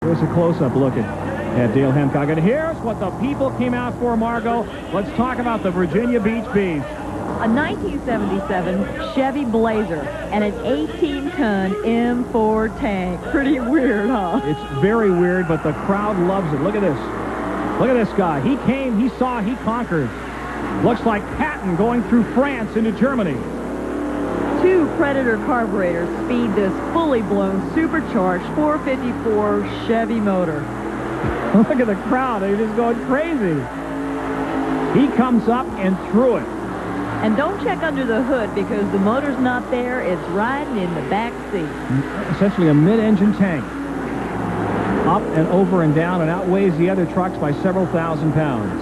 Here's a close-up look at Dale Hancock. And here's what the people came out for, Margo. Let's talk about the Virginia Beach Bees. A 1977 Chevy Blazer and an 18-ton M4 tank. Pretty weird, huh? It's very weird, but the crowd loves it. Look at this. Look at this guy. He came, he saw, he conquered. Looks like Patton going through France into Germany. 2 Predator carburetors feed this fully blown, supercharged 454 Chevy motor. Look at the crowd. They're just going crazy. He comes up and through it. And don't check under the hood because the motor's not there. It's riding in the back seat. Essentially a mid-engine tank. Up and over and down and outweighs the other trucks by several thousand pounds.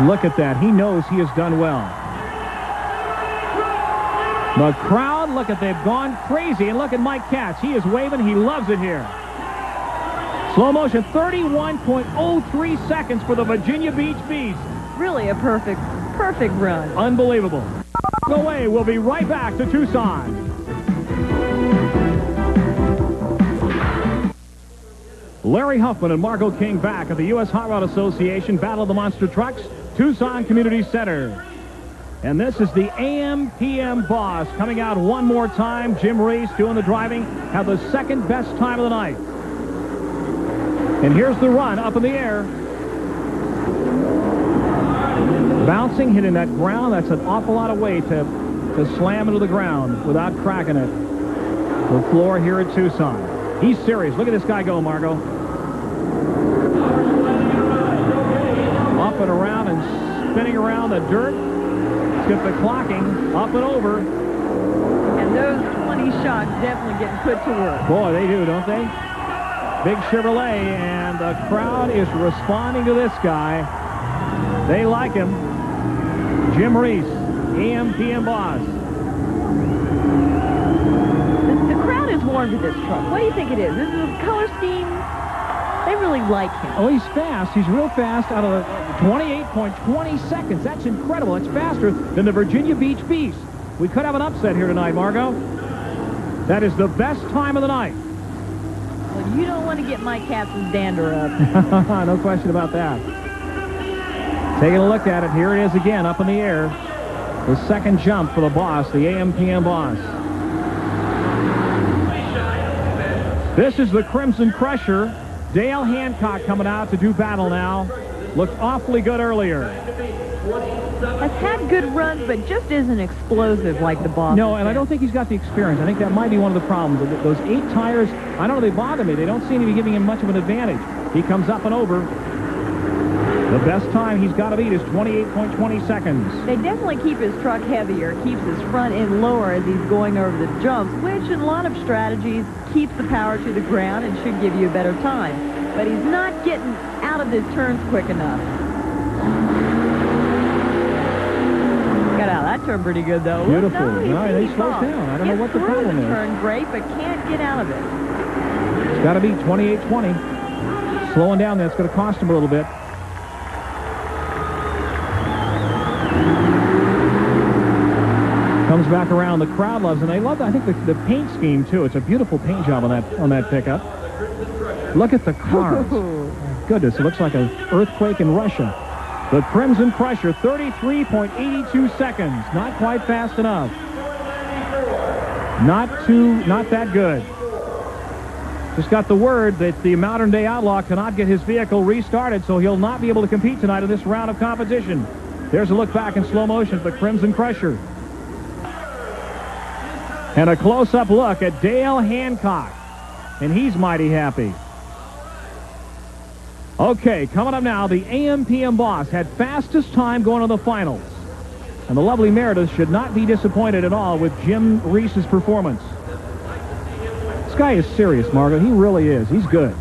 Look at that. He knows he has done well. The crowd, look at, they've gone crazy. And look at Mike Katz. He is waving. He loves it here. Slow motion, 31.03 seconds for the Virginia Beach Bees. Really a perfect run. Unbelievable. Go away. We'll be right back to Tucson. Larry Huffman and Margo King back at the U.S. Hot Rod Association Battle of the Monster Trucks, Tucson Community Center. And this is the AM/PM boss coming out one more time. Jim Reese doing the driving, have the second best time of the night. And here's the run up in the air. Bouncing, hitting that ground. That's an awful lot of weight to slam into the ground without cracking it. The floor here at Tucson. He's serious. Look at this guy go, Margo. Up and around and spinning around the dirt. Let's get the clocking up and over. And those 20 shocks definitely getting put to work. Boy, they do, don't they? Big Chevrolet, and the crowd is responding to this guy. They like him. Jim Reese, AM/PM boss. The crowd is warm to this truck. What do you think it is? This is a color scheme. They really like him. Oh, he's fast. He's real fast out of the 28.20 seconds. That's incredible. That's faster than the Virginia Beach Beast. We could have an upset here tonight, Margo. That is the best time of the night. Well, you don't want to get Mike Katz's dander up. No question about that. Taking a look at it, here it is again, up in the air. The second jump for the boss, the AM/PM boss. This is the Crimson Crusher. Dale Hancock coming out to do battle now. Looked awfully good earlier. Has had good runs, but just isn't explosive like the boss. No, and I don't think he's got the experience. I think that might be one of the problems. Those 8 tires, I don't know, they bother me. They don't seem to be giving him much of an advantage. He comes up and over. The best time he's got to beat is 28.20 seconds. They definitely keep his truck heavier, keeps his front end lower as he's going over the jumps, which in a lot of strategies keeps the power to the ground and should give you a better time. But he's not getting out of his turns quick enough. Got out of that turn pretty good, though. Beautiful. No, he slows down. I don't know what the problem is. Turn great, but can't get out of it. It's got to be 28.20. Slowing down, that's going to cost him a little bit. Comes back around. The crowd loves it. And they love, I think, the paint scheme, too. It's a beautiful paint job on that pickup. Look at the cars. My goodness, it looks like an earthquake in Russia. The Crimson Crusher, 33.82 seconds. Not quite fast enough. Not that good. Just got the word that the modern-day outlaw cannot get his vehicle restarted, so he'll not be able to compete tonight in this round of competition. There's a look back in slow motion at the Crimson Crusher. And a close-up look at Dale Hancock. And he's mighty happy. Okay, coming up now, the AM/PM boss had fastest time going to the finals. And the lovely Meredith should not be disappointed at all with Jim Reese's performance. This guy is serious, Margo. He really is. He's good.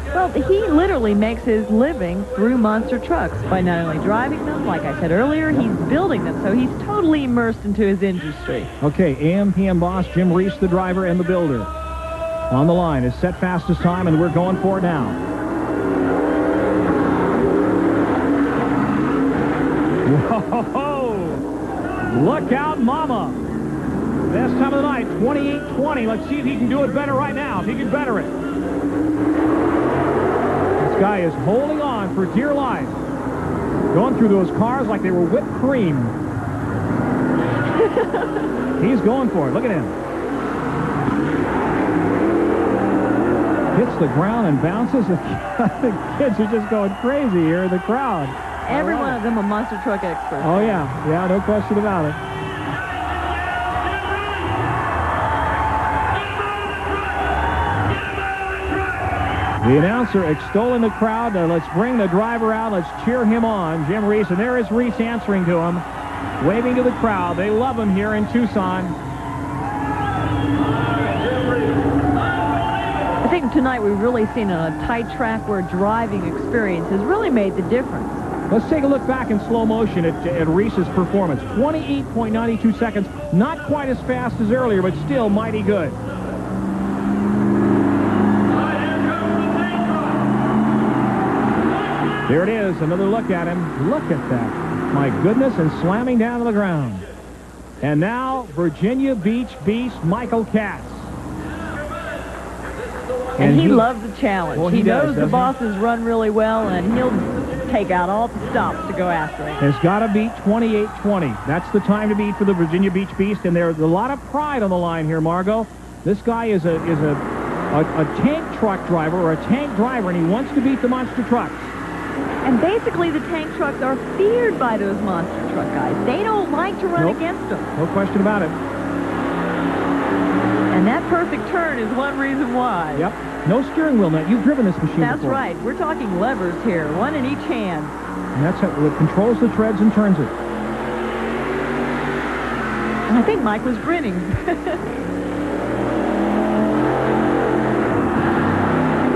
Well, he literally makes his living through monster trucks by not only driving them, like I said earlier, he's building them, so he's totally immersed into his industry. Okay, AM/PM boss, Jim Reese, the driver and the builder. On the line is set fastest time, and we're going for it now. Whoa! Look out, mama! Best time of the night, 28:20. Let's see if he can do it better right now, if he can better it. This guy is holding on for dear life. Going through those cars like they were whipped cream. He's going for it. Look at him. Hits the ground and bounces. The kids are just going crazy here in the crowd. Every one of them a monster truck expert. Oh, yeah. Yeah, no question about it. The announcer extolling the crowd. Let's bring the driver out. Let's cheer him on. Jim Reese. And there is Reese answering to him, waving to the crowd. They love him here in Tucson. I think tonight we've really seen a tight track where driving experience has really made the difference. Let's take a look back in slow motion at Reese's performance. 28.92 seconds. Not quite as fast as earlier, but still mighty good. There it is, another look at him. Look at that. My goodness, and slamming down to the ground. And now, Virginia Beach Beast Michael Katz. And he loves the challenge. Well, he knows the doesn't bosses run really well, and he'll take out all the stops to go after him. Has got to beat 28:20. That's the time to beat for the Virginia Beach Beast, and there's a lot of pride on the line here, Margo. This guy is a tank truck driver, or a tank driver, and he wants to beat the monster trucks. And basically, the tank trucks are feared by those monster truck guys. They don't like to run against them. No question about it. And that perfect turn is one reason why. Yep. No steering wheel net. You've driven this machine That's before. right. We're talking levers here, one in each hand. And that's what controls the treads and turns it. And I think Mike was grinning.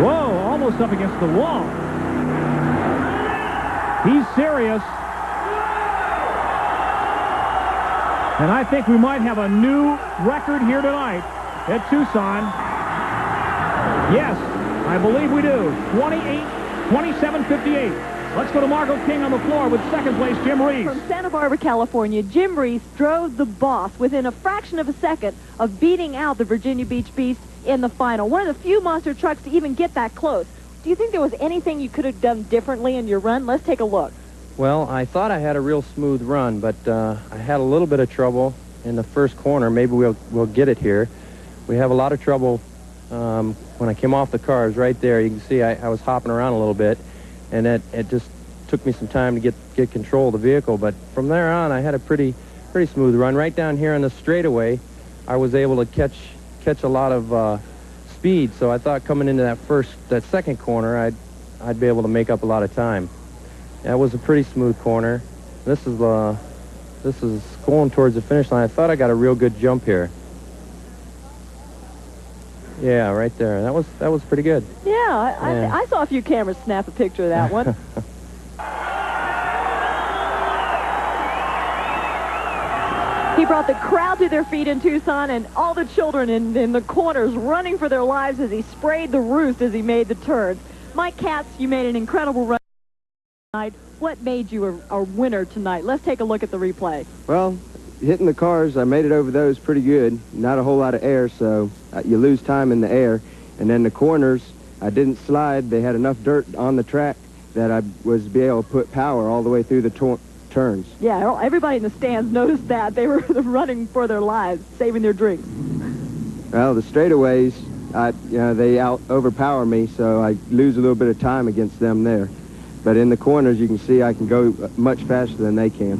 Whoa, almost up against the wall. He's serious. And I think we might have a new record here tonight at Tucson. Yes, I believe we do. 27:58. Let's go to Margo King on the floor with second place Jim Reese. From Santa Barbara, California, Jim Reese drove the boss within a fraction of a second of beating out the Virginia Beach Beast in the final. One of the few monster trucks to even get that close. Do you think there was anything you could have done differently in your run? Let's take a look. Well, I thought I had a real smooth run, but I had a little bit of trouble in the first corner. Maybe we'll get it here. We have a lot of trouble when I came off the cars right there. You can see I was hopping around a little bit, and it just took me some time to get control of the vehicle. But from there on, I had a pretty smooth run. Right down here on the straightaway, I was able to catch a lot of speed. So I thought coming into that second corner, I'd be able to make up a lot of time. That was a pretty smooth corner. This is going towards the finish line. I thought I got a real good jump here. Yeah, right there. That was pretty good. Yeah, I saw a few cameras snap a picture of that one. He brought the crowd to their feet in Tucson, and all the children in the corners running for their lives as he sprayed the roost as he made the turns. Mike Katz, you made an incredible run tonight. What made you a winner tonight? Let's take a look at the replay. Well, hitting the cars, I made it over those pretty good. Not a whole lot of air, so you lose time in the air. And then the corners, I didn't slide. They had enough dirt on the track that I was able to put power all the way through the turns. Yeah, everybody in the stands noticed that. They were running for their lives, saving their drinks. Well, the straightaways, they overpower me, so I lose a little bit of time against them there. But in the corners, you can see I can go much faster than they can.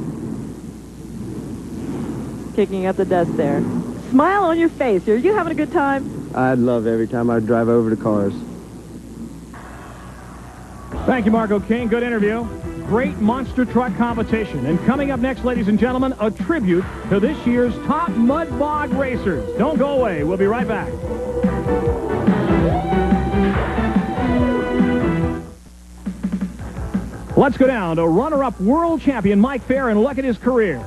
Kicking up the dust there. Smile on your face. Are you having a good time? I love every time I drive over the cars. Thank you, Margo King. Good interview. Great monster truck competition. And coming up next, ladies and gentlemen, a tribute to this year's top mud bog racers. Don't go away. We'll be right back. Let's go down to runner-up world champion Mike Fair and look at his career.